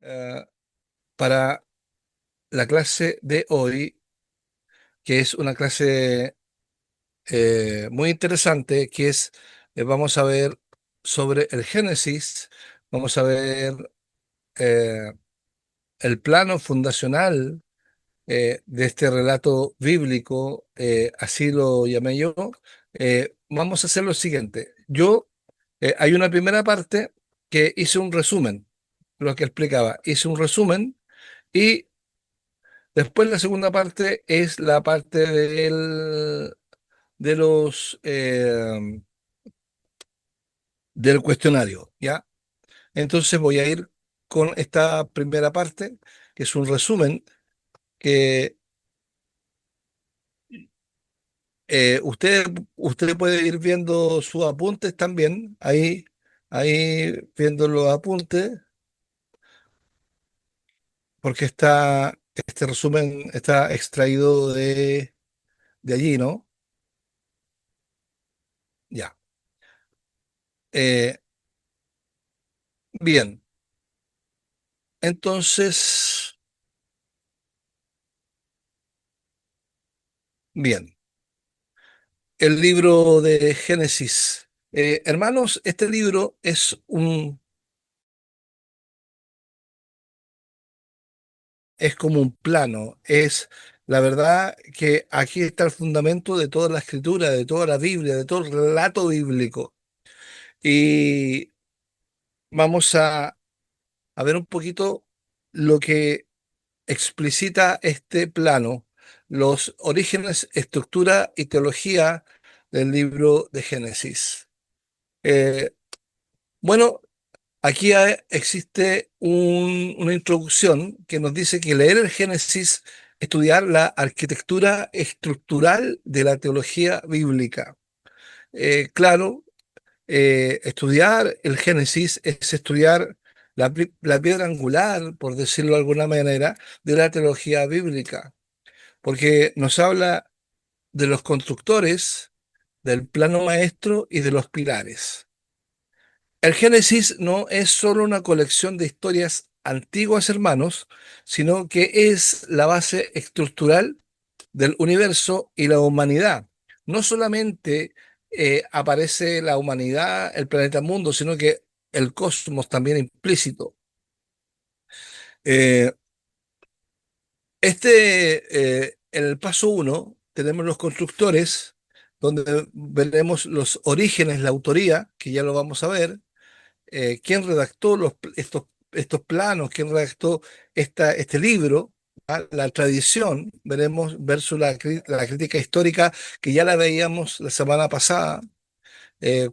eh, para la clase de hoy, que es una clase muy interesante, vamos a ver sobre el Génesis, vamos a ver eh, el plano fundacional de este relato bíblico, así lo llamé yo. Vamos a hacer lo siguiente. Hay una primera parte que hice un resumen, lo que explicaba, hice un resumen. Y después la segunda parte es la parte de del cuestionario, ¿ya? Entonces voy a ir con esta primera parte, que es un resumen que usted, usted puede ir viendo sus apuntes también, ahí viendo los apuntes, porque este resumen está extraído de allí, ¿no? Ya. Eh, bien, entonces, bien. El libro de Génesis. Hermanos, este libro es como un plano. Es la verdad que aquí está el fundamento de toda la escritura, de toda la Biblia, de todo el relato bíblico. Y vamos a ver un poquito lo que explicita este plano, los orígenes, estructura y teología del libro de Génesis. Eh, bueno, Aquí existe una introducción que nos dice que leer el Génesis, estudiar la arquitectura estructural de la teología bíblica. Claro, estudiar el Génesis es estudiar la piedra angular, por decirlo de alguna manera, de la teología bíblica, porque nos habla de los constructores, del plano maestro y de los pilares. El Génesis no es solo una colección de historias antiguas, hermanos, sino que es la base estructural del universo y la humanidad. No solamente aparece la humanidad, el planeta mundo, sino que el cosmos también implícito. Eh, en el paso uno, tenemos los constructores, donde veremos los orígenes, la autoría, que ya lo vamos a ver, quién redactó estos planos, quién redactó este libro, ¿ah? La tradición, veremos, versus la crítica histórica, que ya la veíamos la semana pasada,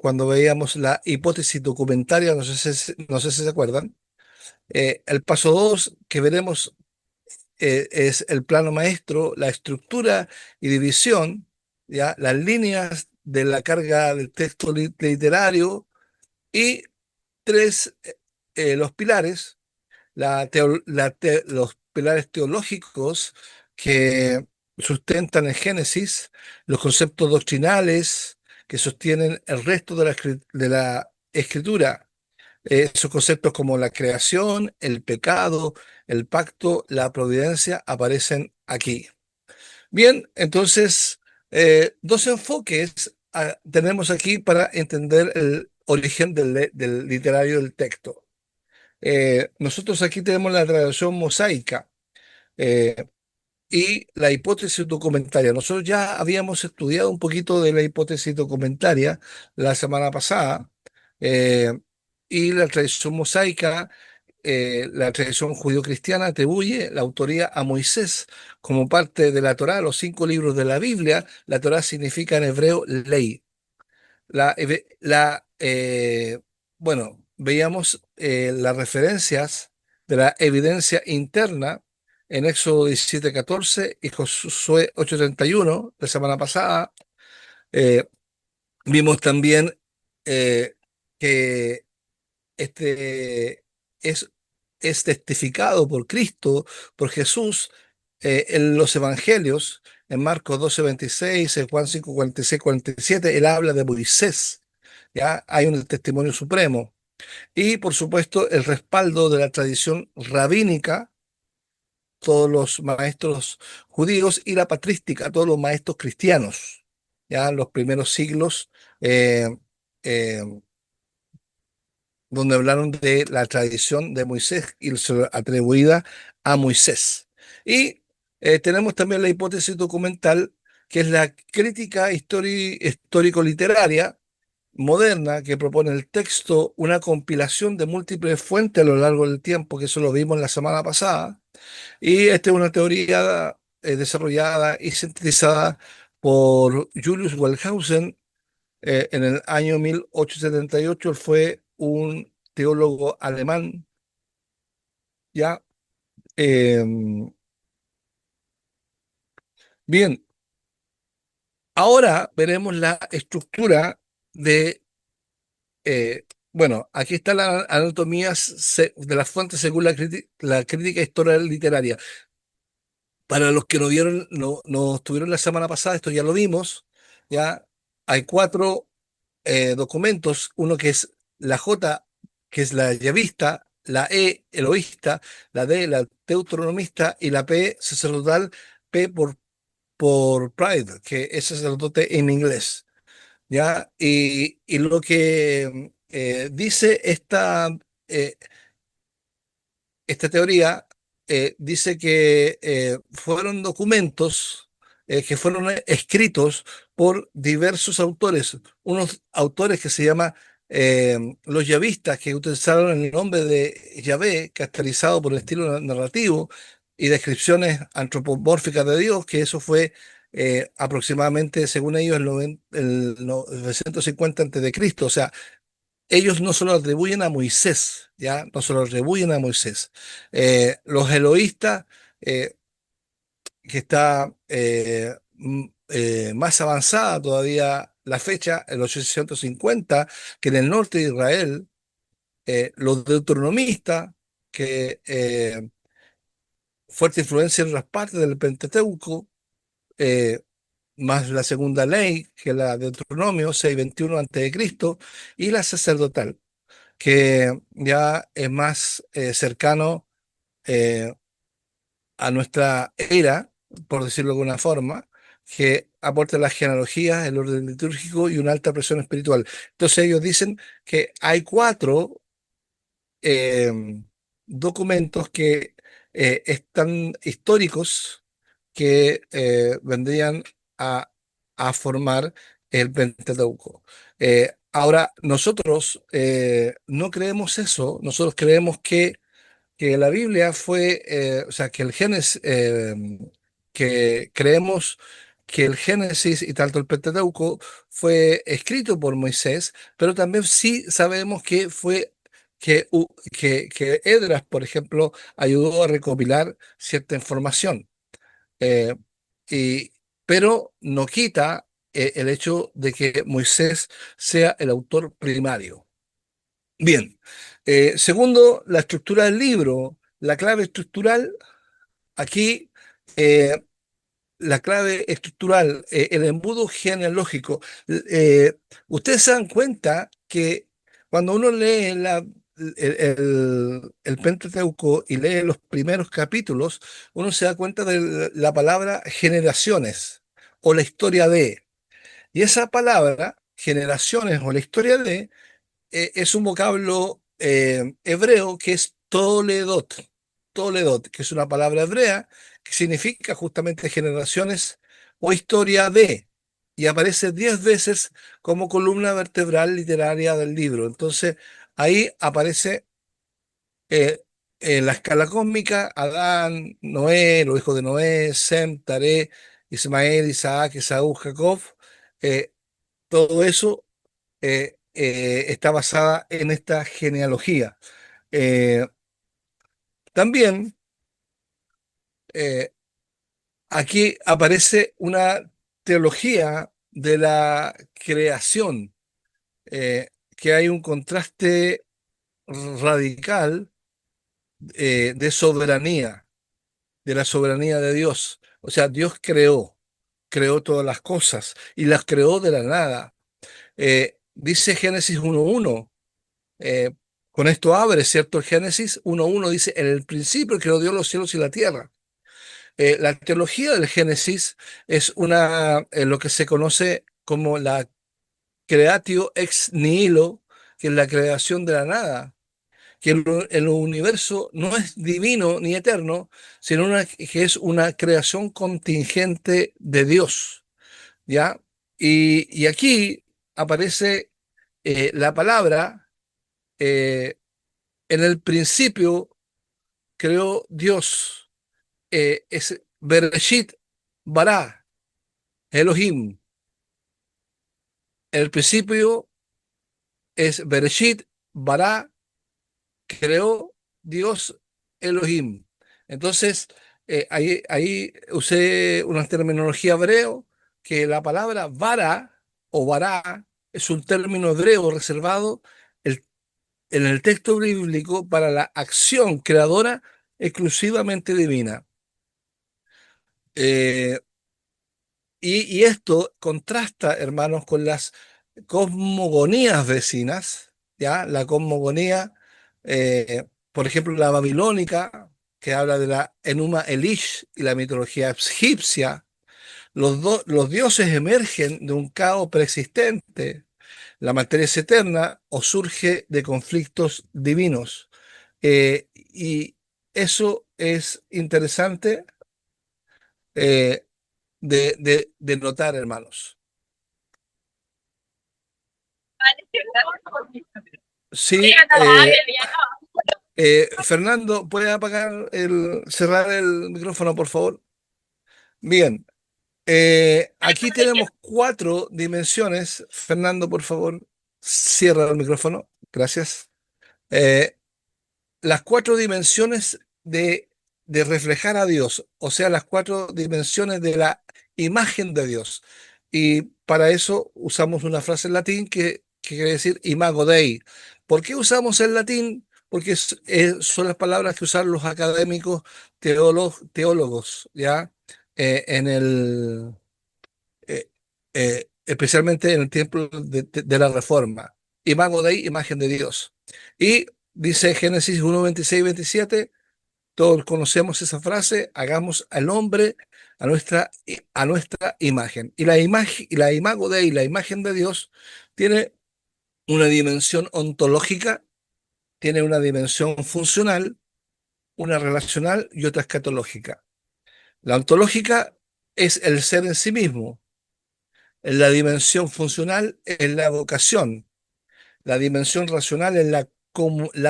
cuando veíamos la hipótesis documentaria, no sé si se acuerdan. El paso 2 que veremos es el plano maestro, la estructura y división, ¿ya? Las líneas de la carga del texto literario. Y tres, los pilares, los pilares teológicos que sustentan el Génesis, los conceptos doctrinales que sostienen el resto de la escritura. Esos conceptos como la creación, el pecado, el pacto, la providencia aparecen aquí. Bien, entonces, dos enfoques tenemos aquí para entender el origen del literario del texto. Nosotros aquí tenemos la tradición mosaica eh, y la hipótesis documentaria. Nosotros ya habíamos estudiado un poquito de la hipótesis documentaria la semana pasada, eh, y la tradición mosaica, la tradición judío-cristiana atribuye la autoría a Moisés como parte de la Torá, los 5 libros de la Biblia. La Torá significa en hebreo ley. La, eve- la, bueno, veíamos las referencias de la evidencia interna en Éxodo 17:14 y Josué 8:31 la semana pasada. Eh, Vimos también que este es, es testificado por Cristo, por Jesús, en los evangelios, en Marcos 12:26, en Juan 5:46, 47, él habla de Moisés, ¿ya? Hay un testimonio supremo. Y por supuesto el respaldo de la tradición rabínica, todos los maestros judíos, y la patrística, todos los maestros cristianos, ya en los primeros siglos, eh, eh, donde hablaron de la tradición de Moisés y se lo atribuida a Moisés. Y tenemos también la hipótesis documental, que es la crítica histórico-literaria moderna, que propone el texto una compilación de múltiples fuentes a lo largo del tiempo, que eso lo vimos la semana pasada. Y esta es una teoría desarrollada y sintetizada por Julius Wellhausen en el año 1878. Él fue un teólogo alemán, ya. Eh, Bien, ahora veremos la estructura de, bueno, aquí está la anatomía de las fuentes según la crítica historia literaria. Para los que no vieron, no estuvieron la semana pasada, esto ya lo vimos, ya hay cuatro documentos, uno que es la J, que es la yavista, la E, eloísta, la D, la deuteronomista, y la P, sacerdotal, P por Pride, que es sacerdote en inglés, ¿ya? Y lo que dice eh, esta teoría, dice que fueron documentos que fueron escritos por diversos autores, unos autores que se llaman los yavistas, que utilizaron el nombre de Yahvé, caracterizado por el estilo narrativo y descripciones antropomórficas de Dios, que eso fue aproximadamente, según ellos, el 950 a.C. O sea, ellos no se lo atribuyen a Moisés, ¿ya? No se lo atribuyen a Moisés. Los eloístas, eh, que está más avanzada todavía la fecha, el 850, que en el norte de Israel, los deuteronomistas, que fuerte influencia en otras partes del Pentateuco, eh, más la segunda ley, que es la de Deuteronomio 6:21 Cristo, y la sacerdotal, que ya es más cercano eh, a nuestra era, por decirlo de alguna forma, que aporta las genealogías, el orden litúrgico y una alta presión espiritual. Entonces ellos dicen que hay cuatro eh, documentos que están históricos, que vendrían a, a formar el Pentateuco. Ahora, nosotros no creemos eso, nosotros creemos que la Biblia fue, o sea, que el Génesis, que creemos que el Génesis y tanto el Pentateuco fue escrito por Moisés, pero también sí sabemos que fue que Esdras, por ejemplo, ayudó a recopilar cierta información. Eh, y, pero no quita el hecho de que Moisés sea el autor primario. Bien, segundo, la estructura del libro, la clave estructural, aquí eh, la clave estructural, el embudo genealógico. eh, Ustedes se dan cuenta que cuando uno lee el Pentateuco y lee los primeros capítulos, uno se da cuenta de la palabra generaciones o la historia de. Y esa palabra, generaciones o la historia de, es un vocablo hebreo que es Toledot. Toledot, que es una palabra hebrea que significa justamente generaciones o historia de, y aparece 10 veces como columna vertebral literaria del libro. Entonces, ahí aparece en la escala cósmica Adán, Noé, los hijos de Noé, Sem, Taré, Ismael, Isaac, Esaú, Jacob. eh, Todo eso está basada en esta genealogía. Eh, También eh, aquí aparece una teología de la creación, que hay un contraste radical de soberanía, de la soberanía de Dios. O sea, Dios creó todas las cosas y las creó de la nada. Dice Génesis 1:1. con esto abre, ¿cierto? El Génesis 1.1 dice, en el principio creó Dios los cielos y la tierra. La teología del Génesis es lo que se conoce como la creatio ex nihilo, que es la creación de la nada, que el universo no es divino ni eterno, sino que es una creación contingente de Dios, ¿ya? Y aquí aparece la palabra, eh, en el principio creó Dios, es Bereshit bara, Elohim. El principio es Bereshit bara, creó Dios Elohim. Entonces, ahí usé una terminología hebreo, que la palabra vara o vará es un término hebreo reservado el- en el texto bíblico para la acción creadora exclusivamente divina. Eh, y esto contrasta, hermanos, con las cosmogonías vecinas, ¿ya? La cosmogonía, por ejemplo, la babilónica, que habla de la Enuma Elish y la mitología egipcia. Los dioses emergen de un caos preexistente. La materia es eterna o surge de conflictos divinos. Y eso es interesante eh, de notar, hermanos. Sí, Fernando, ¿puede cerrar el micrófono, por favor? Bien, aquí tenemos cuatro dimensiones. Fernando, por favor, cierra el micrófono. Gracias. Eh, las cuatro dimensiones de reflejar a Dios, o sea, las cuatro dimensiones de la imagen de Dios. Y para eso usamos una frase en latín que quiere decir imago Dei. ¿Por qué usamos el latín? Porque son las palabras que usan los académicos teólogos, ¿ya? En eh, especialmente en el tiempo de la Reforma. Imago Dei, imagen de Dios. Y dice Génesis 1:26-27, todos conocemos esa frase, hagamos al hombre a nuestra imagen. Y la imagen, y la imago Dei, la imagen de Dios, tiene una dimensión ontológica, tiene una dimensión funcional, una relacional y otra escatológica. La ontológica es el ser en sí mismo. La dimensión funcional es la vocación. La dimensión racional es la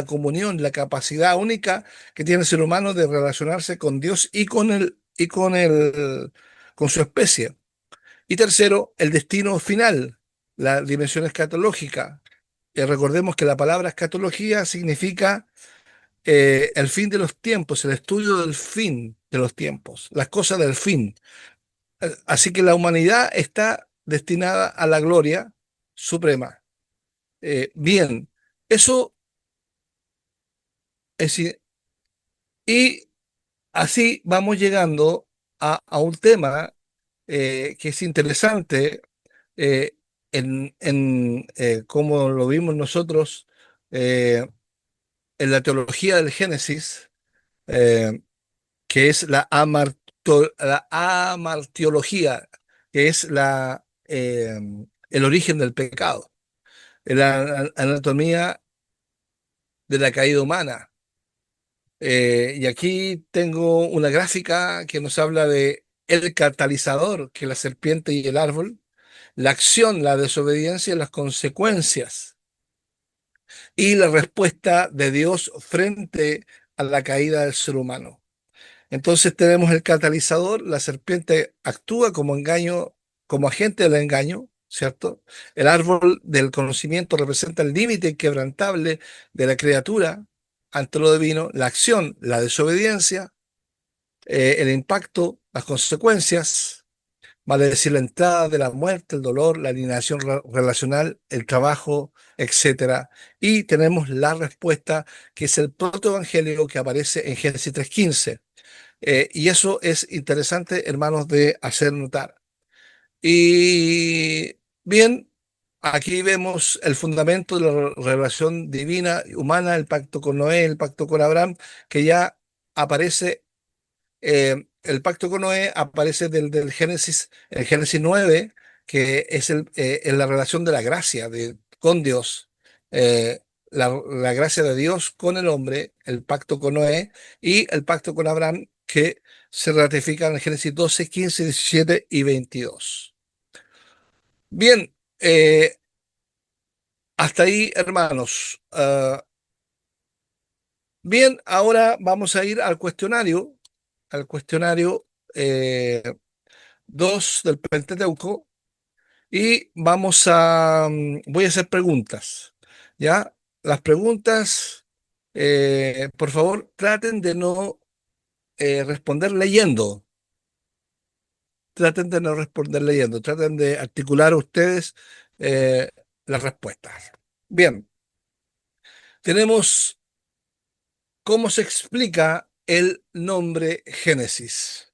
comunión, la capacidad única que tiene el ser humano de relacionarse con Dios con su especie. Y tercero, el destino final, la dimensión escatológica. Recordemos que la palabra escatología significa el fin de los tiempos, el estudio del fin de los tiempos, las cosas del fin. Así que la humanidad está destinada a la gloria suprema. Bien, eso es, y así vamos llegando a un tema que es interesante, eh, como lo vimos nosotros eh, en la teología del Génesis, eh, que es la amartiología, que es el origen del pecado, la anatomía de la caída humana. Y aquí tengo una gráfica que nos habla de el catalizador, que es la serpiente y el árbol, la acción, la desobediencia y las consecuencias, y la respuesta de Dios frente a la caída del ser humano. Entonces tenemos el catalizador, la serpiente actúa como engaño, como agente del engaño, ¿cierto? El árbol del conocimiento representa el límite inquebrantable de la criatura ante lo divino, la acción, la desobediencia, el impacto, las consecuencias, vale decir, la entrada de la muerte, el dolor, la alineación relacional, el trabajo, etcétera. Y tenemos la respuesta, que es el protoevangelio que aparece en Génesis 3:15. Y eso es interesante, hermanos, de hacer notar. Y bien, aquí vemos el fundamento de la relación divina, humana, el pacto con Noé, el pacto con Abraham, que ya aparece. El pacto con Noé aparece del Génesis, el Génesis 9, que es en la relación de la gracia con Dios, la gracia de Dios con el hombre, el pacto con Noé y el pacto con Abraham, que se ratifica en el Génesis 12, 15, 17 y 22. Bien, hasta ahí, hermanos. Bien, ahora vamos a ir al cuestionario eh, 2 del Pentateuco. Y voy a hacer preguntas, ¿ya? Las preguntas, por favor, traten de no responder leyendo, traten de no responder leyendo, traten de articular ustedes eh, las respuestas. Bien, tenemos cómo se explica el nombre Génesis.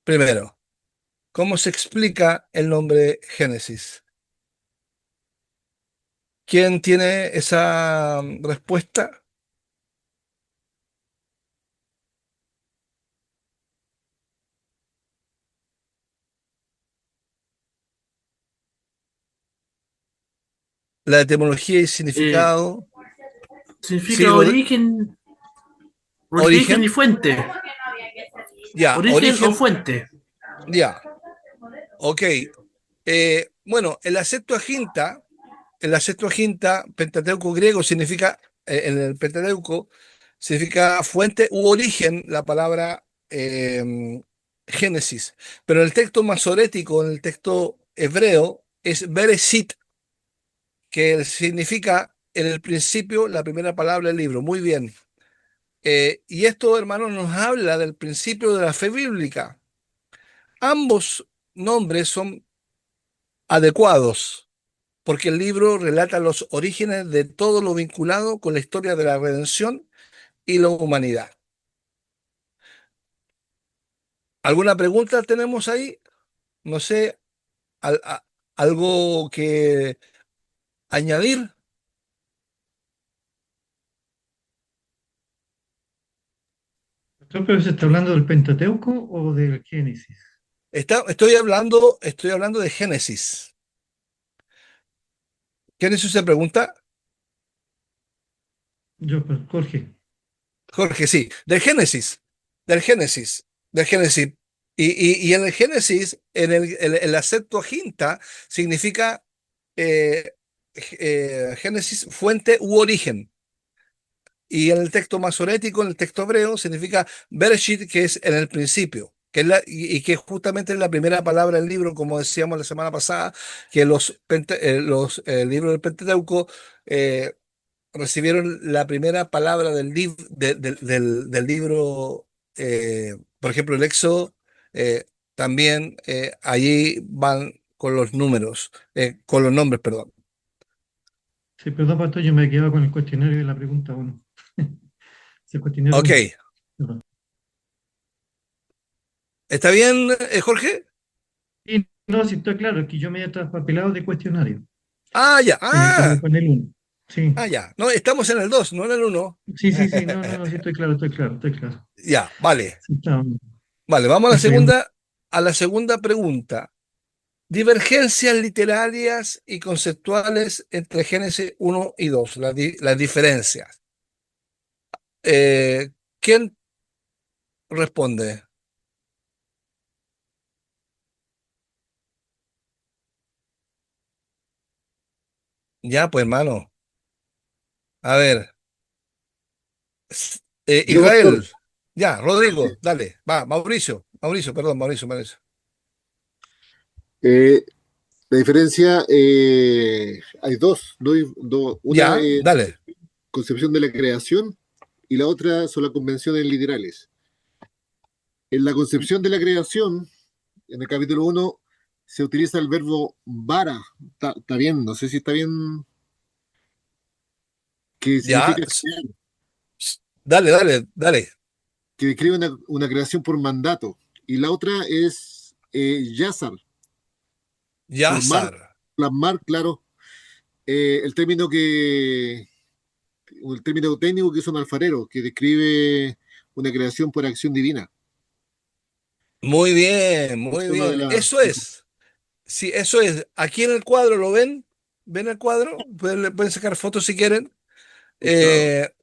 Primero, ¿cómo se explica el nombre Génesis? ¿Quién tiene esa respuesta? La etimología y Eh, significado. Sí, significa origen, origen y origen, fuente. ya, Origen o origen, fuente. ya, ok. Bueno, en la Septuaginta, Pentateuco griego significa, en el Pentateuco, significa fuente u origen, la palabra Génesis. Pero en el texto masorético, en el texto hebreo, es Bereshit, que significa en el principio la primera palabra del libro. Muy bien. Y esto, hermanos, nos habla del principio de la fe bíblica. Ambos nombres son adecuados porque el libro relata los orígenes de todo lo vinculado con la historia de la redención y la humanidad. ¿Alguna pregunta tenemos ahí? No sé, algo que añadir. ¿Pero se está hablando del Pentateuco o del Génesis? Estoy hablando de Génesis. ¿Génesis se pregunta? Yo, pues, Jorge. Jorge, sí, del Génesis, del Génesis. Y en el Génesis, en la Septuaginta, significa Génesis, fuente u origen. Y en el texto masorético, en el texto hebreo, significa Bereshit, que es en el principio. Y que justamente es la primera palabra del libro, como decíamos la semana pasada, que los libros del Pentateuco eh, recibieron la primera palabra del libro, por ejemplo, el Éxodo, también allí van con los números, con los nombres, perdón. Sí, perdón, pastor, yo me quedaba con el cuestionario de la pregunta 1. Ese cuestionario Ok, 1. Perdón. ¿está bien, Jorge? Y no, si está claro, es que yo me he traspapelado de cuestionario Ah, ya, con el 1. Sí, ya. No, estamos en el 2, no en el 1. sí, sí, sí, no, no, no, sí, estoy claro, estoy claro, estoy claro. Ya, vale. Sí, está, Vale, vamos está bien. a la segunda pregunta. Divergencias literarias y conceptuales entre Génesis 1 y 2, las diferencias. Eh, ¿Quién responde? Ya, pues, hermano. A ver, Yo, pastor, Israel. Ya, Rodrigo, dale. Va, Mauricio, perdón, Mauricio. eh, la diferencia, hay dos, una Ya, es dale. concepción de la creación y la otra son las convenciones literales. En la concepción de la creación, en el capítulo 1, se utiliza el verbo vara, está bien, no sé si está bien, que Ya, significa crear, dale. que describe una creación por mandato. Y la otra es yazar, formar, Yazar. plasmar, claro, el término el término técnico que es un alfarero, que describe una creación por acción divina. Muy bien, Es muy una de bien. las... Eso es. Sí, eso es. Aquí en el cuadro, ¿lo ven? ¿Ven el cuadro? Pueden sacar fotos si quieren. Claro, Eh,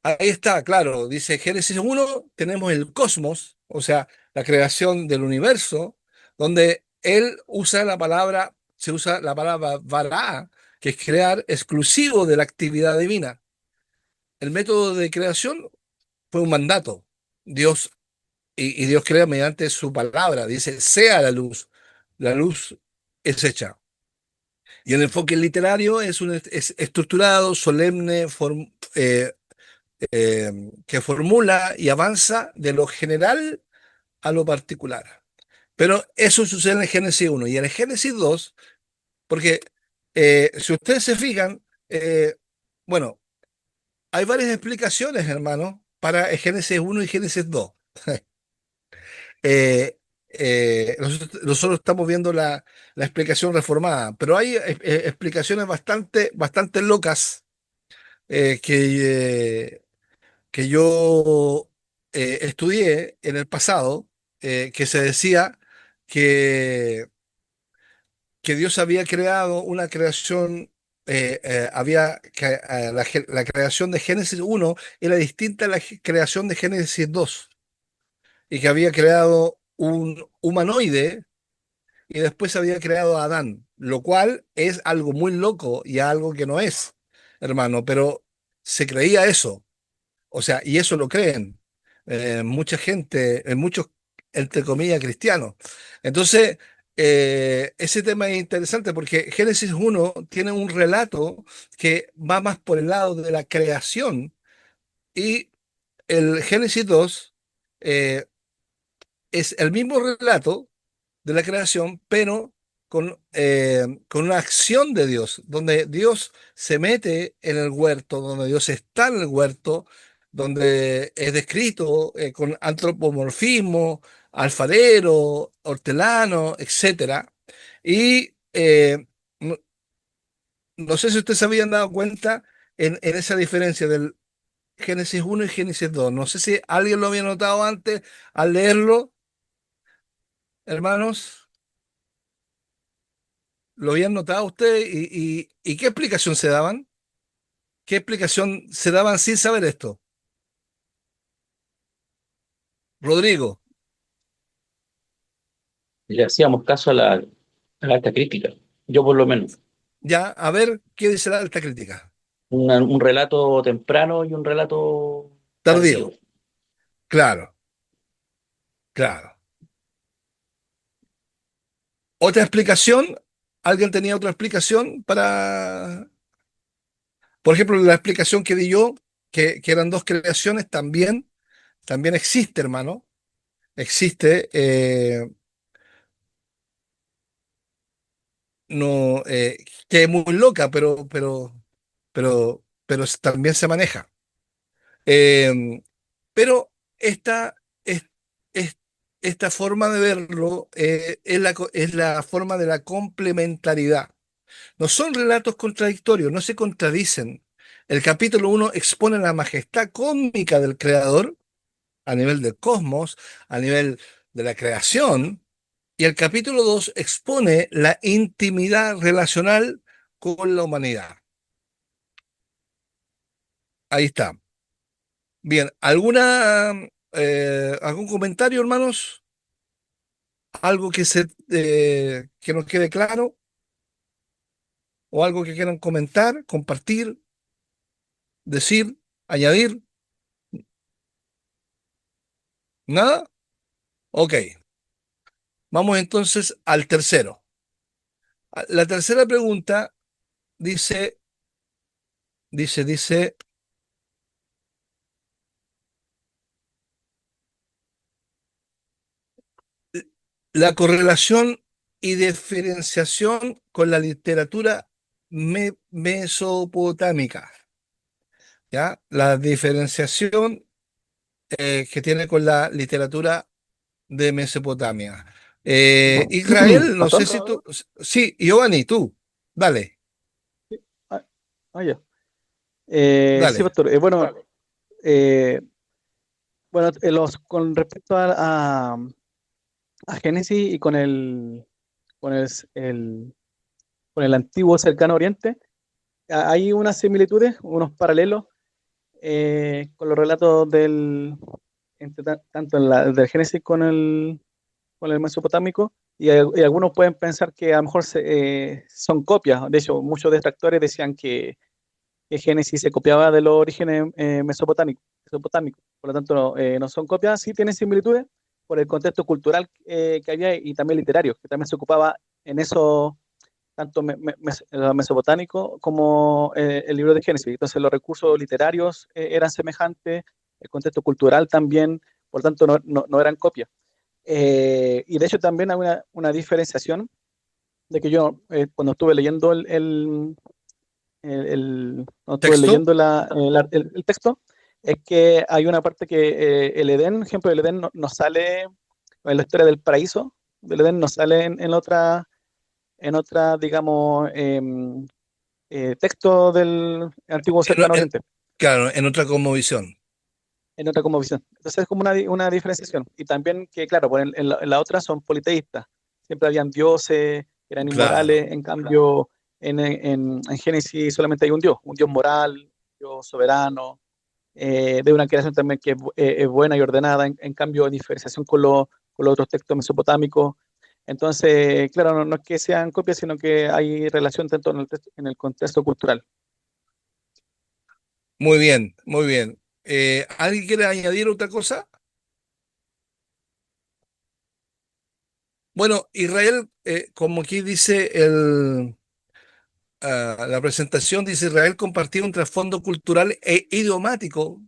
Ahí está, claro. Dice Génesis 1, tenemos el cosmos, o sea, la creación del universo, donde él usa la palabra, se usa la palabra vará, que es crear exclusivo de la actividad divina. El método de creación fue un mandato. Dios, y Dios crea mediante su palabra. Dice, sea la luz. La luz es hecha. Y el enfoque literario es estructurado, solemne, que formula y avanza de lo general a lo particular. Pero eso sucede en el Génesis 1 y en el Génesis 2, porque si ustedes se fijan, bueno, hay varias explicaciones, hermano, para el Génesis 1 y Génesis 2. Eh, nosotros estamos viendo la explicación reformada, pero hay explicaciones bastante locas eh, que, que yo estudié en el pasado, que se decía que, que Dios había creado una creación, la creación de Génesis 1 era distinta a la creación de Génesis 2 y que había creado un humanoide y después había creado a Adán, lo cual es algo muy loco y algo que no es, hermano, pero se creía eso. O sea, y eso lo creen mucha gente, muchos, entre comillas, cristianos. Entonces, ese tema es interesante porque Génesis 1 tiene un relato que va más por el lado de la creación y el Génesis 2 eh, es el mismo relato de la creación, pero con una acción de Dios, donde Dios se mete en el huerto, donde Dios está en el huerto, donde es descrito con antropomorfismo, alfarero, hortelano, etcétera. Y no, no sé si ustedes se habían dado cuenta en esa diferencia del Génesis 1 y Génesis 2. No sé si alguien lo había notado antes al leerlo, hermanos. ¿Lo habían notado ustedes? ¿Y qué explicación se daban? ¿Qué explicación se daban sin saber esto? Rodrigo, Le hacíamos caso a la alta crítica. Yo por lo menos. ya, a ver, ¿qué dice la alta crítica? Un relato temprano y un relato tardío. Tardío, claro, claro. ¿Otra explicación? ¿Alguien tenía otra explicación para, por ejemplo, la explicación que di yo, que eran dos creaciones, también existe, hermano, existe, no, que es muy loca, pero también se maneja. Eh, pero es- es- esta forma de verlo es la forma de la complementariedad. No son relatos contradictorios, no se contradicen. El capítulo 1 expone la majestad cósmica del creador a nivel del cosmos, a nivel de la creación, y el capítulo 2 expone la intimidad relacional con la humanidad. Ahí está. Bien, algún comentario, hermanos? ¿Algo que nos quede claro? ¿O algo que quieran comentar, compartir, decir, añadir? ¿Nada? Ok. Vamos entonces al tercero. La tercera pregunta dice, dice, la correlación y diferenciación con la literatura mesopotámica. ¿Ya? La diferenciación que tiene con la literatura de Mesopotamia. Israel, no sé ¿Pastor? si tú. Sí, Giovanni, tú. Dale, Ah, ya. Sí, dale. pastor. Eh, con respecto a Génesis y con con el antiguo cercano Oriente, hay unas similitudes, unos paralelos con los relatos tanto del Génesis con el mesopotámico, y algunos pueden pensar que a lo mejor son copias. De hecho, muchos detractores decían que Génesis se copiaba de los orígenes mesopotámicos. Por lo tanto, no son copias, sí tienen similitudes por el contexto cultural que había y también literario, que también se ocupaba en eso, tanto lo mesopotámico como el libro de Génesis. Entonces, los recursos literarios eran semejantes, el contexto cultural también, por tanto, no eran copias. Y de hecho, también hay una diferenciación de que yo, cuando estuve leyendo cuando estuve ¿Texto? leyendo el texto, es que hay una parte que el Edén, ejemplo, el Edén no sale en la historia del paraíso, del Edén no sale en otra, digamos, texto del antiguo En- cercano en- oriente, claro, en otra cosmovisión. en otra como visión. Entonces es como una diferenciación. Y también que, claro, pues en la otra son politeístas. Siempre habían dioses que eran Claro. inmorales, en cambio en Génesis solamente hay un Dios moral, un Dios soberano, de una creación también que es buena y ordenada, en cambio, en diferenciación con los otros textos mesopotámicos. Entonces, claro, no es que sean copias, sino que hay relación tanto en el contexto cultural. Muy bien, muy bien. ¿Alguien quiere añadir otra cosa? Bueno, Israel, como aquí dice la presentación, dice Israel compartía un trasfondo cultural e idiomático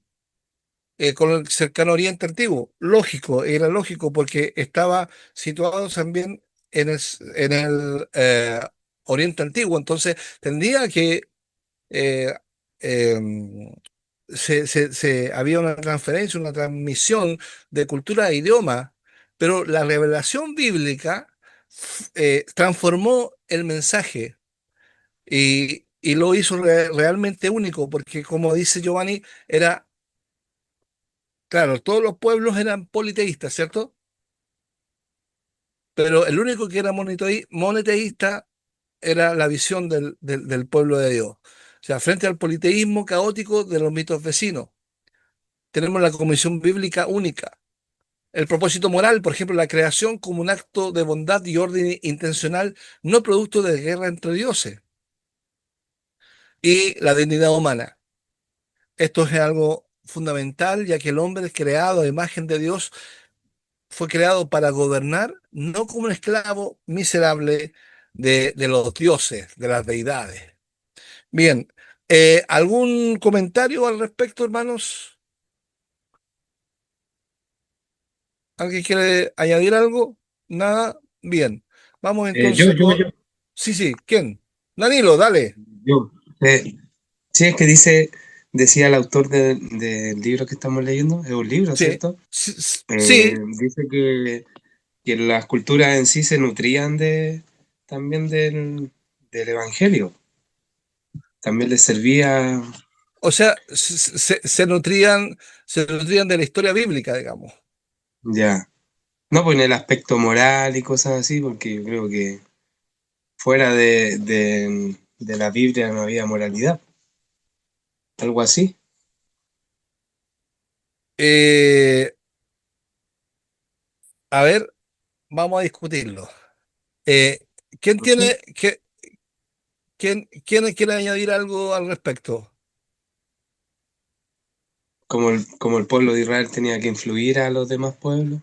con el cercano Oriente Antiguo. Lógico, era lógico porque estaba situado también en el Oriente Antiguo, entonces tendría que eh, em, había una transferencia, una transmisión de cultura e idioma, pero la revelación bíblica transformó el mensaje y lo hizo realmente único, porque como dice Giovanni, era, claro, todos los pueblos eran politeístas, ¿cierto? Pero el único que era monoteísta era la visión del pueblo de Dios. O sea, frente al politeísmo caótico de los mitos vecinos, tenemos la comisión bíblica única. El propósito moral, por ejemplo, la creación como un acto de bondad y orden intencional, no producto de guerra entre dioses. Y la dignidad humana. Esto es algo fundamental, ya que el hombre creado a imagen de Dios fue creado para gobernar, no como un esclavo miserable de los dioses, de las deidades. Bien, ¿algún comentario al respecto, hermanos? ¿Alguien quiere añadir algo? Nada. Bien. Vamos Yo, entonces yo, con... yo, Sí, sí, ¿quién? Danilo, dale. yo. Sí, es que decía el autor del libro que estamos leyendo, es un libro, Sí, ¿cierto? sí, sí. Dice que las culturas en sí se nutrían también del Evangelio, también les servía, O sea, se nutrían de la historia bíblica, digamos. ya, no pues en el aspecto moral y cosas así, porque yo creo que fuera de la Biblia no había moralidad, algo así. Eh, a ver, vamos a discutirlo. Eh, ¿quién No sé, tiene, quién quiere añadir algo al respecto? como el pueblo de Israel tenía que influir a los demás pueblos.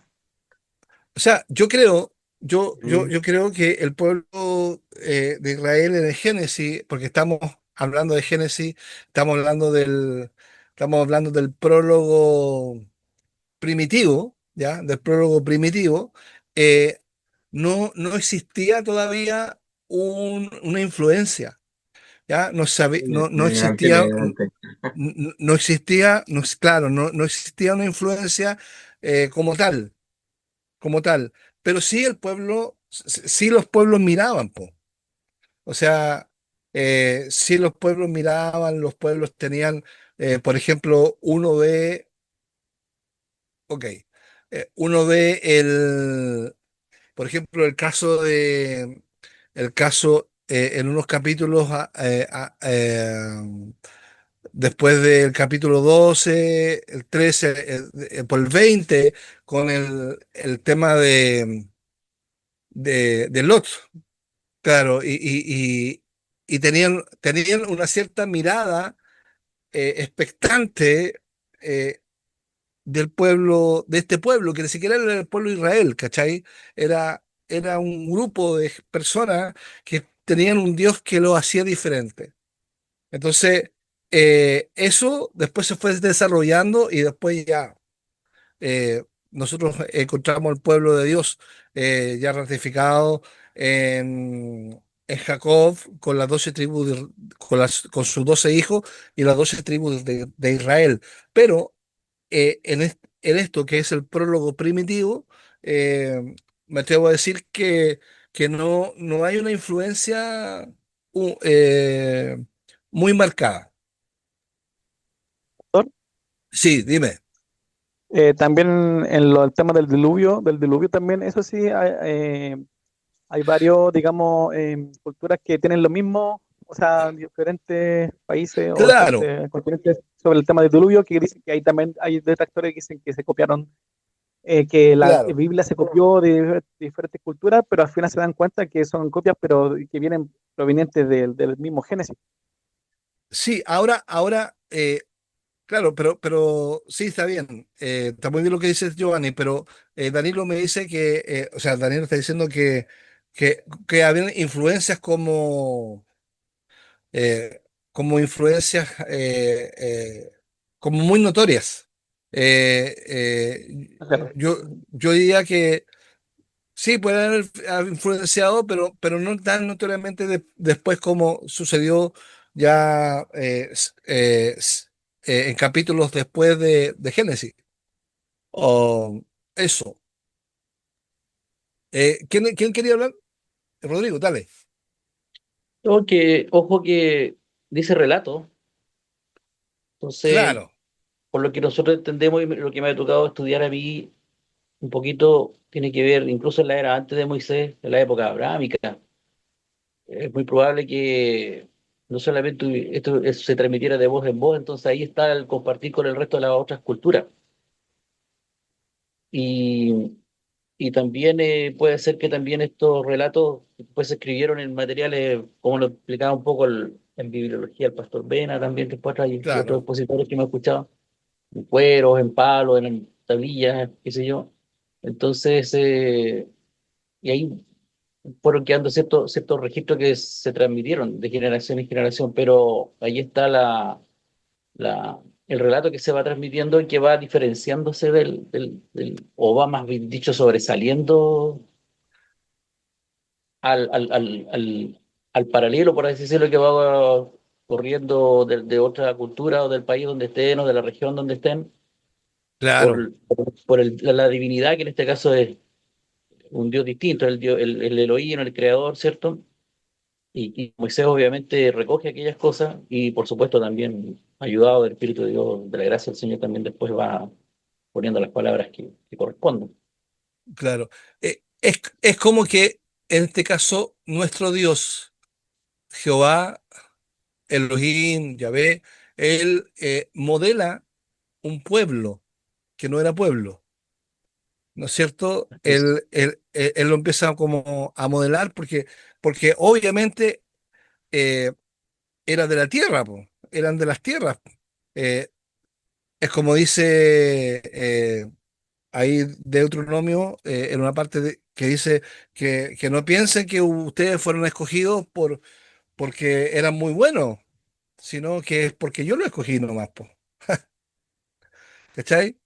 O sea, yo creo, yo, yo, Mm, yo creo que el pueblo de Israel en el Génesis, porque estamos hablando de Génesis, estamos hablando del prólogo primitivo, ¿ya? Del prólogo primitivo, eh, no existía todavía una influencia, ¿ya? No existía, antecedente. no existía, claro, no existía una influencia como tal como tal. pero sí el pueblo, sí los pueblos miraban, po. O sea, sí los pueblos miraban, los pueblos tenían, por ejemplo, ok, uno ve por ejemplo, el caso en unos capítulos, después del capítulo 12 el 13 por el 20 con el tema de Lot, claro, y tenían una cierta mirada expectante del pueblo, de este pueblo, que ni siquiera era el pueblo de Israel, ¿cachai? Era un grupo de personas que tenían un Dios que lo hacía diferente. Entonces, eso después se fue desarrollando y después ya nosotros encontramos el pueblo de Dios ya ratificado en Jacob con las 12 tribus, con sus 12 hijos y las 12 tribus de Israel. Pero en esto que es el prólogo primitivo, me atrevo a decir que no hay una influencia uh, eh, muy marcada. Sí, dime. También en el tema del diluvio también, eso sí, hay varios, digamos, culturas que tienen lo mismo, o sea, diferentes países o Claro, continentes sobre el tema del diluvio, que dicen que hay también hay detractores que dicen que se copiaron, que la claro. Biblia se copió de diferentes culturas, pero al final se dan cuenta que son copias, pero que vienen provenientes del mismo Génesis. Sí, ahora, claro, pero sí, está bien. Está muy bien lo que dices, Giovanni, pero Danilo me dice o sea, Danilo está diciendo que habían influencias como influencias como muy notorias. Yo diría que sí, puede haber influenciado, pero no tan notoriamente después como sucedió ya en capítulos después de Génesis. O eso. ¿Quién quería hablar? Rodrigo, dale. Ojo que dice relato, entonces, Claro, por lo que nosotros entendemos y lo que me ha tocado estudiar a mí un poquito, tiene que ver, incluso en la era antes de Moisés, en la época abrámica, es muy probable que no solamente esto se transmitiera de voz en voz, entonces ahí está el compartir con el resto de las otras culturas. Y, y también puede ser que también estos relatos pues se escribieron en materiales, como lo explicaba un poco en bibliología el pastor Vena también después atrás, y otros claro, expositores que me han escuchado, en cueros, en palos, en tablillas, qué sé yo. Entonces, y ahí fueron quedando ciertos registros que se transmitieron de generación en generación, pero ahí está el relato que se va transmitiendo y que va diferenciándose o va más bien dicho sobresaliendo al paralelo, por así decirlo, que va corriendo de otra cultura o del país donde estén o de la región donde estén, claro, por la divinidad, que en este caso es un Dios distinto, el Elohim, el creador, ¿cierto? Y Moisés obviamente recoge aquellas cosas y por supuesto también ayudado del Espíritu de Dios, de la gracia del Señor, también después va poniendo las palabras que corresponden. claro. Es como que en este caso nuestro Dios, Jehová, Elohim, Yahvé, él modela un pueblo que no era pueblo. ¿No es cierto? Él lo empieza como a modelar porque obviamente eh, era de la tierra, po, eran de las tierras. Eh, es como dice ahí Deuteronomio, en una parte que dice que no piensen que ustedes fueron escogidos porque eran muy buenos, sino que es porque yo lo escogí nomás, po, ¿cachai?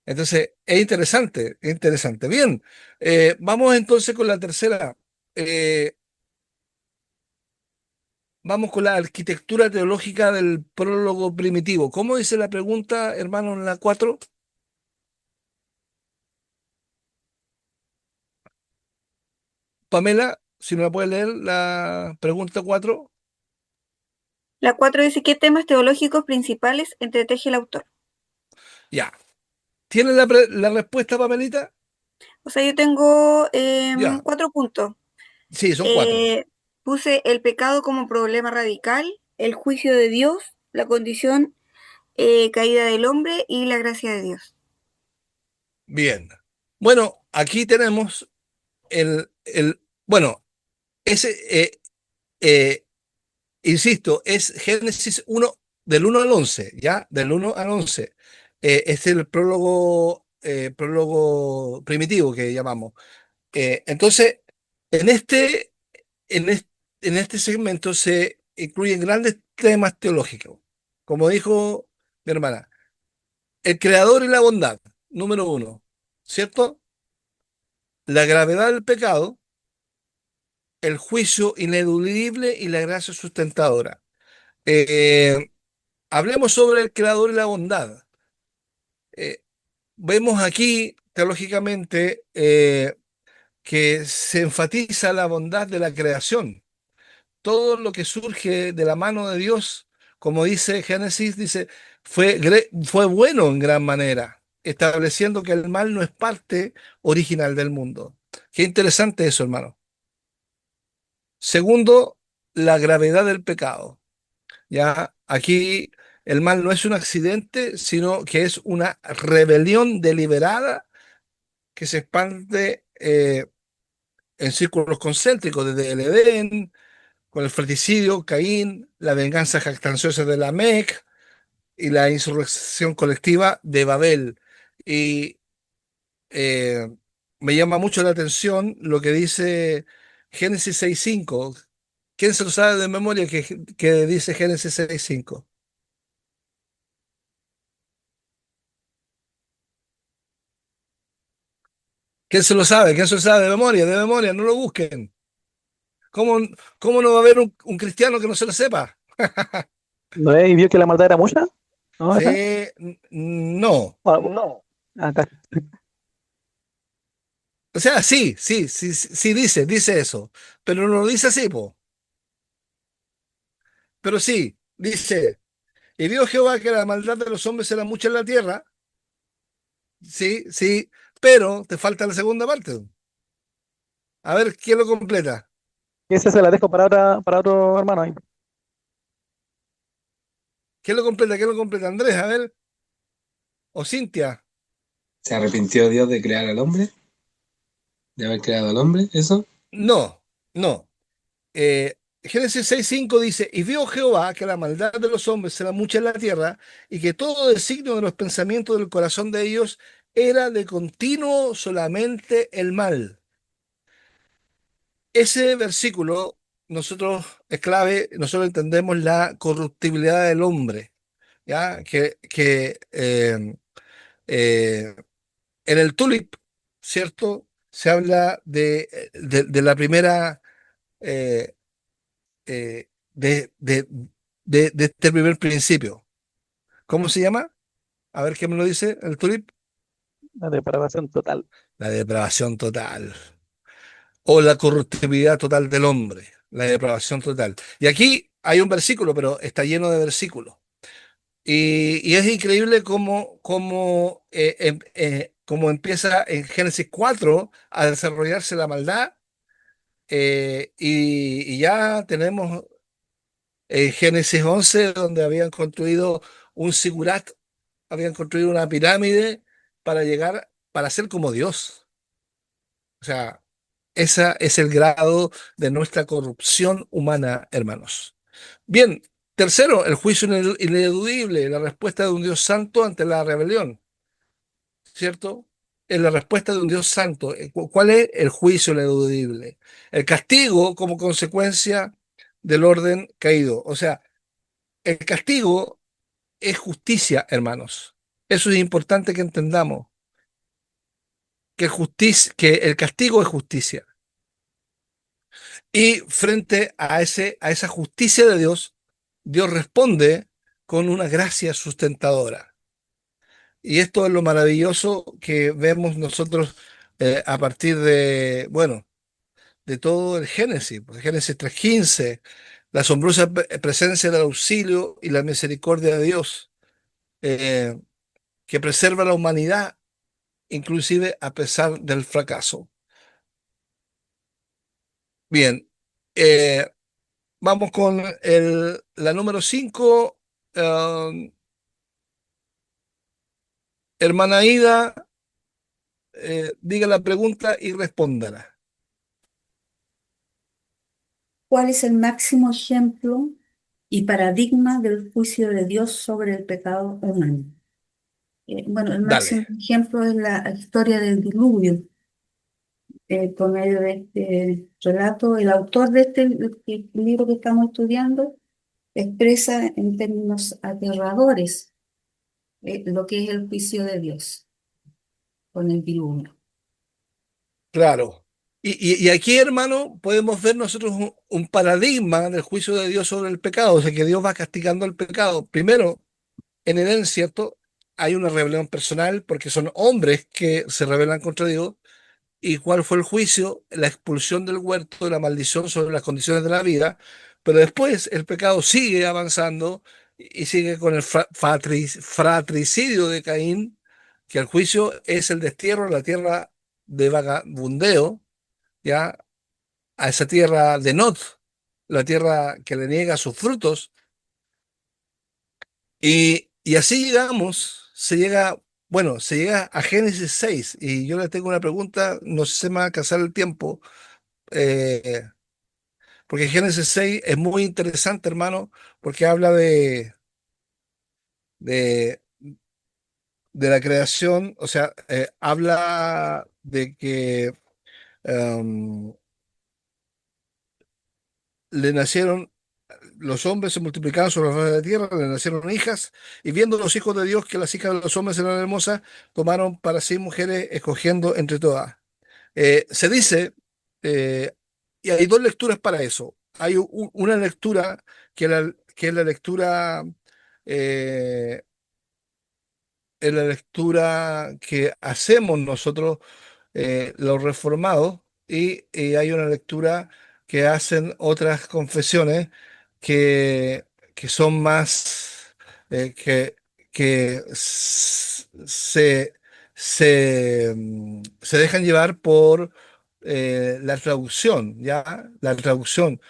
Entonces, es interesante, es interesante. Bien, vamos entonces con la tercera. Eh, Vamos con la arquitectura teológica del prólogo primitivo. ¿Cómo dice la pregunta, hermano, en la 4? Pamela, si me la puede leer la pregunta 4. La 4 dice, ¿qué temas teológicos principales entreteje el autor? Ya. ¿Tiene la respuesta, Pamelita? O sea, yo tengo Ya. 4 puntos. Sí, son 4. Eh, Puse el pecado como problema radical, el juicio de Dios, la condición caída del hombre y la gracia de Dios. Bien. Bueno, aquí tenemos bueno, ese, eh, insisto, es Génesis 1, del 1 al 11, ¿ya? Del 1 al 11. Es el prólogo primitivo que llamamos. Entonces, en este, en este, en este segmento se incluyen grandes temas teológicos. Como dijo mi hermana, el creador y la bondad, número 1, ¿cierto? La gravedad del pecado, el juicio ineludible y la gracia sustentadora. Eh, Hablemos sobre el creador y la bondad. Eh, Vemos aquí, teológicamente, que se enfatiza la bondad de la creación. Todo lo que surge de la mano de Dios, como dice Génesis, dice, fue bueno en gran manera, estableciendo que el mal no es parte original del mundo. Qué interesante eso, hermano. Segundo, la gravedad del pecado. Ya aquí el mal no es un accidente, sino que es una rebelión deliberada que se expande en círculos concéntricos, desde el Edén, con el fratricidio, Caín, la venganza jactanciosa de Lamec y la insurrección colectiva de Babel. Y eh, me llama mucho la atención lo que dice Génesis 6:5. ¿Quién se lo sabe de memoria que dice Génesis 6:5? ¿Quién se lo sabe? ¿Quién se lo sabe de memoria? De memoria, no lo busquen. ¿Cómo, cómo no va a haber un cristiano que no se lo sepa? ¿No es? ¿Y vio que la maldad era mucha? ¿No? Sí, ¿Esa? no. Bueno, no. Acá. O sea, sí, sí, sí, sí dice eso, pero no lo dice así, po. Pero sí, dice, y vio Jehová que la maldad de los hombres era mucha en la tierra, sí, sí, pero te falta la segunda parte. A ver, ¿quién lo completa? Esa se la dejo para otro hermano ahí. ¿Quién lo completa? ¿Quién lo completa? Andrés, a ver, o Cintia. ¿Se arrepintió Dios de crear al hombre? ¿De haber creado al hombre? ¿Eso? No, no. Génesis 6:5 dice, y vio Jehová que la maldad de los hombres era mucha en la tierra, y que todo designio de los pensamientos del corazón de ellos era de continuo solamente el mal. Ese versículo es clave, nosotros entendemos la corruptibilidad del hombre, ¿ya? Eh, en el tulip, ¿cierto? Se habla de la primera, eh, de este primer principio. ¿Cómo se llama? A ver qué me lo dice el tulip. La depravación total. La depravación total. O la corruptibilidad total del hombre. La depravación total. Y aquí hay un versículo, pero está lleno de versículos. Y es increíble cómo empieza en Génesis 4 a desarrollarse la maldad. Y ya tenemos Génesis 11, donde habían construido un sigurat, habían construido una pirámide para ser como Dios. O sea, ese es el grado de nuestra corrupción humana, hermanos. Bien, tercero, el juicio ineludible, la respuesta de un Dios santo ante la rebelión, ¿cierto? Es la respuesta de un Dios santo. ¿Cuál es el juicio ineludible? El castigo como consecuencia del orden caído. O sea, el castigo es justicia, hermanos. Eso es importante que entendamos, que el castigo es justicia. Y frente a esa justicia de Dios, Dios responde con una gracia sustentadora. Y esto es lo maravilloso que vemos nosotros a partir de, bueno, de todo el Génesis, pues, Génesis 3:15, la asombrosa presencia del auxilio y la misericordia de Dios, eh, que preserva a la humanidad, inclusive a pesar del fracaso. Bien, eh, vamos con la número 5. Hermana Ida, diga la pregunta y respóndala. ¿Cuál es el máximo ejemplo y paradigma del juicio de Dios sobre el pecado humano? Bueno, el máximo Dale. ejemplo es la historia del diluvio. Por medio de este relato, el autor de este libro que estamos estudiando expresa en términos aterradores lo que es el juicio de Dios con el diluvio. Claro. Y aquí, hermano, podemos ver nosotros un paradigma del juicio de Dios sobre el pecado, o sea, que Dios va castigando el pecado. Primero, en Edén, ¿cierto? Hay una rebelión personal porque son hombres que se rebelan contra Dios. ¿Y cuál fue el juicio? La expulsión del huerto, la maldición sobre las condiciones de la vida. Pero después el pecado sigue avanzando y sigue con el fratricidio de Caín, que el juicio es el destierro de la tierra de vagabundeo, ya a esa tierra de Nod, la tierra que le niega sus frutos. Y así llegamos, se llega a Génesis 6. Y yo le tengo una pregunta, no sé si me va a alcanzar el tiempo. eh, Porque Génesis 6 es muy interesante, hermano, porque habla de, de la creación, o sea, habla de que em, le nacieron, los hombres se multiplicaron sobre la faz de la tierra, le nacieron hijas, y viendo los hijos de Dios que las hijas de los hombres eran hermosas, tomaron para sí mujeres, escogiendo entre todas. Se dice, eh, y hay dos lecturas para eso. Hay una lectura que es eh, la lectura que hacemos nosotros, los reformados, y hay una lectura que hacen otras confesiones que, que son más, que se dejan llevar por la traducción, ¿ya? La traducción.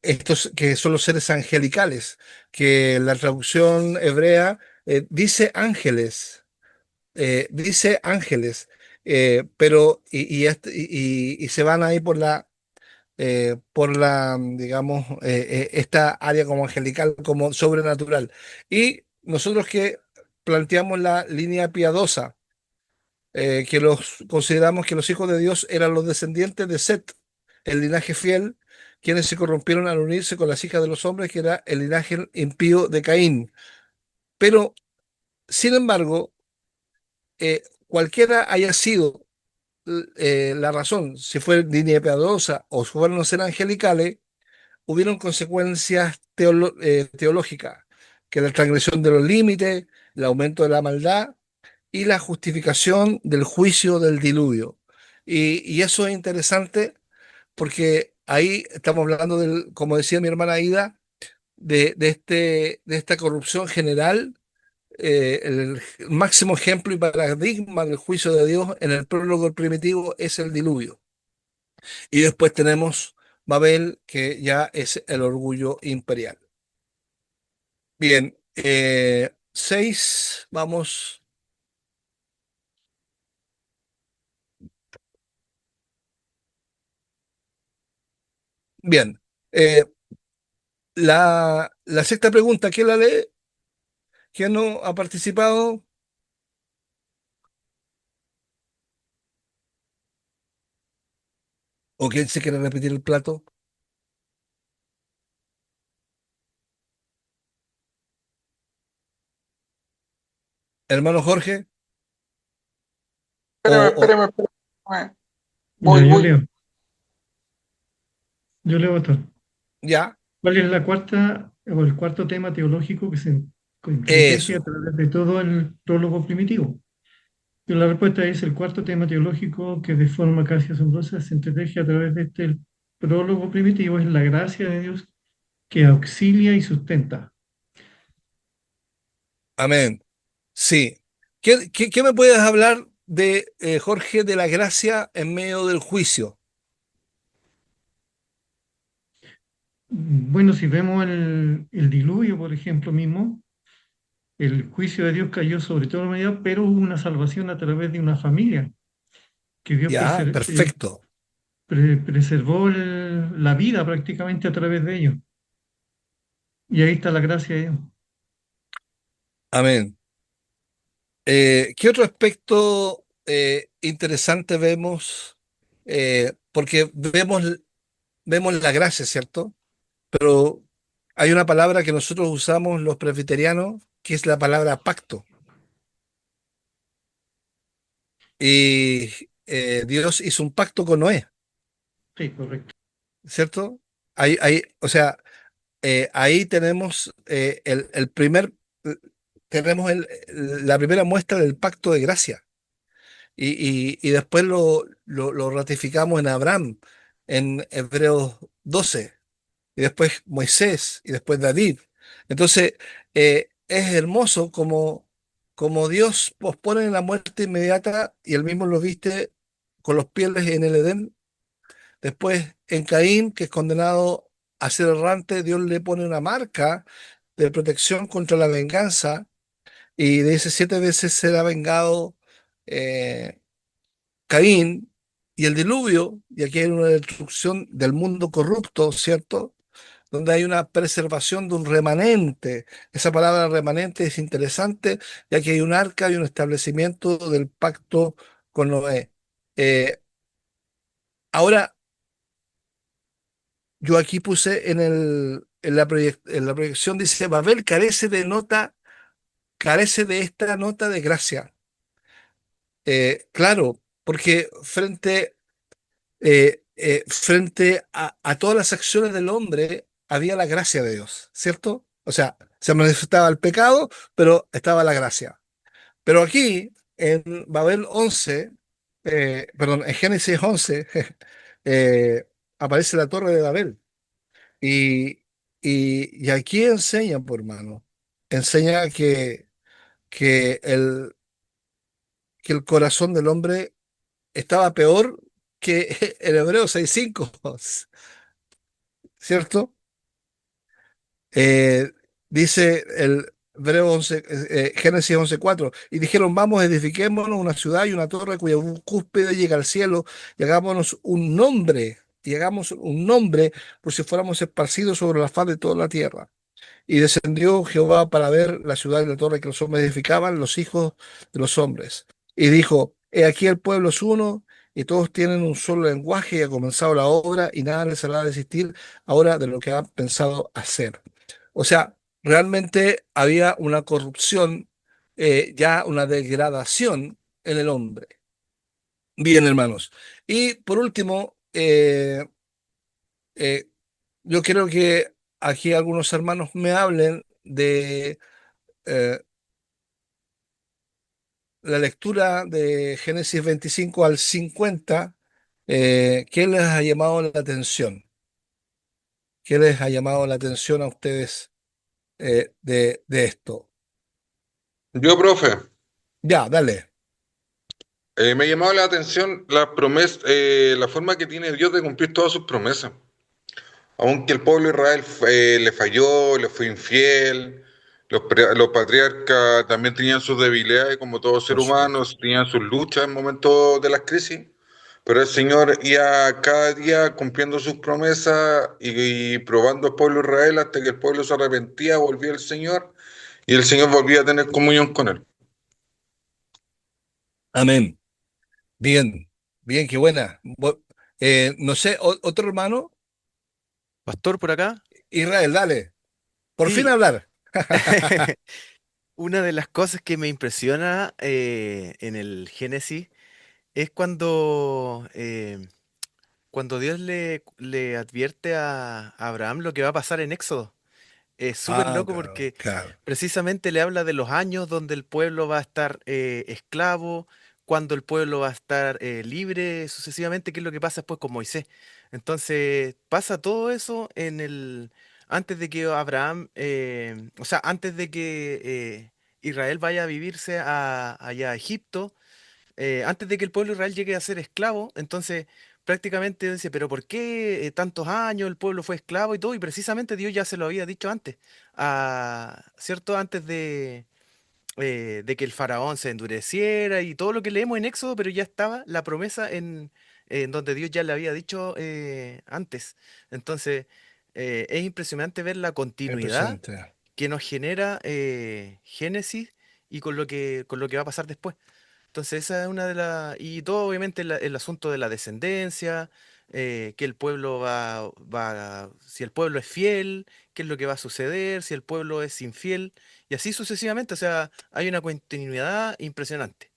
Estos que son los seres angelicales, que la traducción hebrea dice ángeles, pero y se van ahí digamos, esta área como angelical, como sobrenatural. Y nosotros que planteamos la línea piadosa, que consideramos que los hijos de Dios eran los descendientes de Set, el linaje fiel, quienes se corrompieron al unirse con las hijas de los hombres, que era el linaje impío de Caín. Pero, sin embargo, cualquiera haya sido la razón, si fue línea piadosa o si fueron a ser angelicales, hubieron consecuencias teológicas, que la transgresión de los límites, el aumento de la maldad y la justificación del juicio del diluvio. Y eso es interesante porque ahí estamos hablando del, como decía mi hermana Ida, de esta corrupción general. El máximo ejemplo y paradigma del juicio de Dios en el prólogo primitivo es el diluvio. Y después tenemos Babel, que ya es el orgullo imperial. Bien, 6, vamos. Bien, eh, la sexta pregunta, ¿quién la lee? ¿Quién no ha participado? ¿O quién se quiere repetir el plato? Hermano Jorge, o, o- Espérame. Ya, Voy, voy. yo leo esto. ya, ¿Cuál es la cuarta o el cuarto tema teológico que se evidencia a eso. través de todo el prólogo primitivo? Pero la respuesta es el cuarto tema teológico que de forma casi asombrosa se entreteje a través de este prólogo primitivo, es la gracia de Dios que auxilia y sustenta. Amén. Sí. ¿Qué me puedes hablar de, Jorge, de la gracia en medio del juicio? Bueno, si vemos el diluvio, por ejemplo, mismo, el juicio de Dios cayó sobre toda la humanidad, pero hubo una salvación a través de una familia, que Dios Ya, perfecto. preservó la vida prácticamente a través de ellos. Y ahí está la gracia de Dios. Amén. ¿Qué otro aspecto interesante vemos? Porque vemos la gracia, ¿cierto? Pero hay una palabra que nosotros usamos los presbiterianos, que es la palabra pacto. Y Dios hizo un pacto con Noé, Sí, correcto. ¿cierto? O sea, ahí tenemos tenemos la primera muestra del pacto de gracia. Y después lo ratificamos en Abraham, en Hebreos 12, y después Moisés, y después David. Entonces, es hermoso como Dios pospone la muerte inmediata, y él mismo lo viste con los pies en el Edén. Después, en Caín, que es condenado a ser errante, Dios le pone una marca de protección contra la venganza, y dice 7 veces será vengado eh, Caín, y el diluvio, y aquí hay una destrucción del mundo corrupto, ¿cierto? Donde hay una preservación de un remanente. Esa palabra remanente es interesante, ya que hay un arca y un establecimiento del pacto con Noé. Eh, Ahora, yo aquí puse en la proyección, dice, Babel carece de esta nota de gracia. Claro, porque frente a todas las acciones del hombre había la gracia de Dios, ¿cierto? O sea, se manifestaba el pecado, pero estaba la gracia. Pero aquí, en Babel 11, perdón, en Génesis 11, eh, aparece la torre de Babel. Y, y aquí enseña, por hermano, enseña que que el corazón del hombre estaba peor que el Hebreo 6:5, ¿cierto? Eh, Dice el Génesis 11:4, y dijeron, vamos, edifiquémonos una ciudad y una torre cuya cúspide llega al cielo, y hagamos un nombre por si fuéramos esparcidos sobre la faz de toda la tierra. Y descendió Jehová para ver la ciudad y la torre que los hombres edificaban, los hijos de los hombres. Y dijo, he aquí el pueblo es uno, y todos tienen un solo lenguaje, y ha comenzado la obra, y nada les hará desistir ahora de lo que han pensado hacer. O sea, realmente había una corrupción, ya una degradación en el hombre. Bien, hermanos. Y por último, eh, yo creo que aquí algunos hermanos me hablen de eh, la lectura de Génesis 25 al 50. ¿Qué les ha llamado la atención? ¿Qué les ha llamado la atención a ustedes de esto? Yo, profe, Ya, dale. me ha llamado la atención la promesa, la forma que tiene Dios de cumplir todas sus promesas. Aunque el pueblo de Israel le falló, le fue infiel, los patriarcas también tenían sus debilidades, como todo ser Por humano, supuesto. tenían sus luchas en momentos de las crisis, pero el Señor iba cada día cumpliendo sus promesas y probando al pueblo de Israel hasta que el pueblo se arrepentía, volvía al Señor y el Señor volvía a tener comunión con él. Amén. Bien, bien, qué buena. No sé, otro hermano, Pastor, por acá. Israel, dale. Por fin Sí, hablar. una de las cosas que me impresiona en el Génesis es cuando Dios le advierte a Abraham lo que va a pasar en Éxodo. Es súper Ah, loco claro, porque claro. precisamente le habla de los años donde el pueblo va a estar esclavo, cuándo el pueblo va a estar libre sucesivamente, qué es lo que pasa después con Moisés. Entonces pasa todo eso antes de que Abraham, o sea, antes de que Israel vaya a vivirse allá a Egipto, antes de que el pueblo de Israel llegue a ser esclavo. Entonces prácticamente dice, pero ¿por qué tantos años el pueblo fue esclavo y todo? Y precisamente Dios ya se lo había dicho antes, ¿cierto? Antes de que el faraón se endureciera y todo lo que leemos en Éxodo, pero ya estaba la promesa en donde Dios ya le había dicho antes. Entonces, es impresionante ver la continuidad Impresionante. que nos genera Génesis y con lo que va a pasar después. Entonces, esa es una de las. Y todo, obviamente, el asunto de la descendencia, que el pueblo si el pueblo es fiel, qué es lo que va a suceder, si el pueblo es infiel, y así sucesivamente. O sea, hay una continuidad impresionante.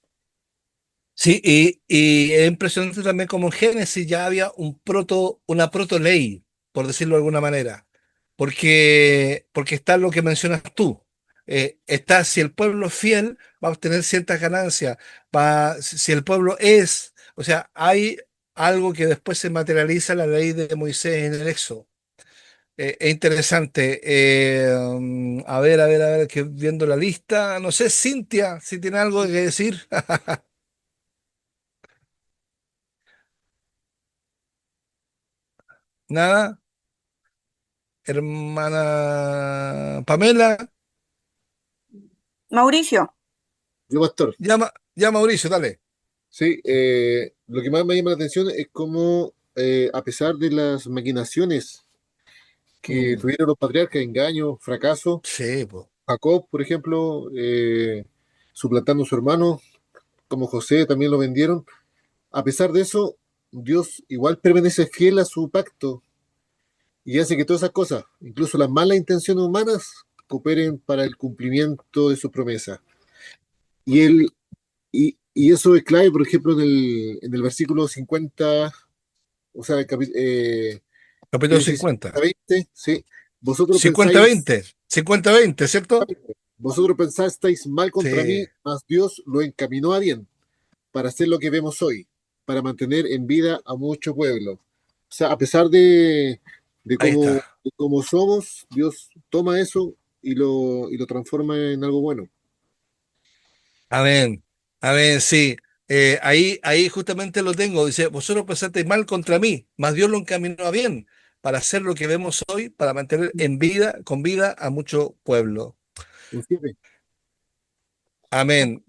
Sí, y es impresionante también como en Génesis ya había una proto ley, por decirlo de alguna manera, porque está lo que mencionas tú. Está si el pueblo es fiel, va a obtener ciertas ganancias, si el pueblo o sea, hay algo que después se materializa en la ley de Moisés en el Éxodo. Es interesante. A ver, que viendo la lista, no sé, Cintia, si tiene algo que decir. Nada. Hermana Pamela, Mauricio, Yo, pastor, ya Mauricio, dale. sí, lo que más me llama la atención es cómo, a pesar de las maquinaciones que Mm, tuvieron los patriarcas, engaños, fracasos, sí, po. Jacob, por ejemplo, suplantando a su hermano, como José también lo vendieron, a pesar de eso, Dios igual permanece fiel a su pacto y hace que todas esas cosas, incluso las malas intenciones humanas, cooperen para el cumplimiento de su promesa. Y, él, y eso es clave, por ejemplo, en el versículo 50, o sea, Capítulo Génesis 50. 20, sí. Vosotros 50 pensáis, 20 50 20, ¿cierto? vosotros pensasteis mal contra Sí, mí, mas Dios lo encaminó a bien para hacer lo que vemos hoy, para mantener en vida a mucho pueblo. O sea, a pesar de ahí cómo, está. de cómo somos, Dios toma eso y lo transforma en algo bueno. Amén. Amén, sí. Ahí justamente lo tengo. Dice, vosotros pensasteis mal contra mí, mas Dios lo encaminó a bien para hacer lo que vemos hoy, para mantener con vida a mucho pueblo. ¿Entiendes? Amén.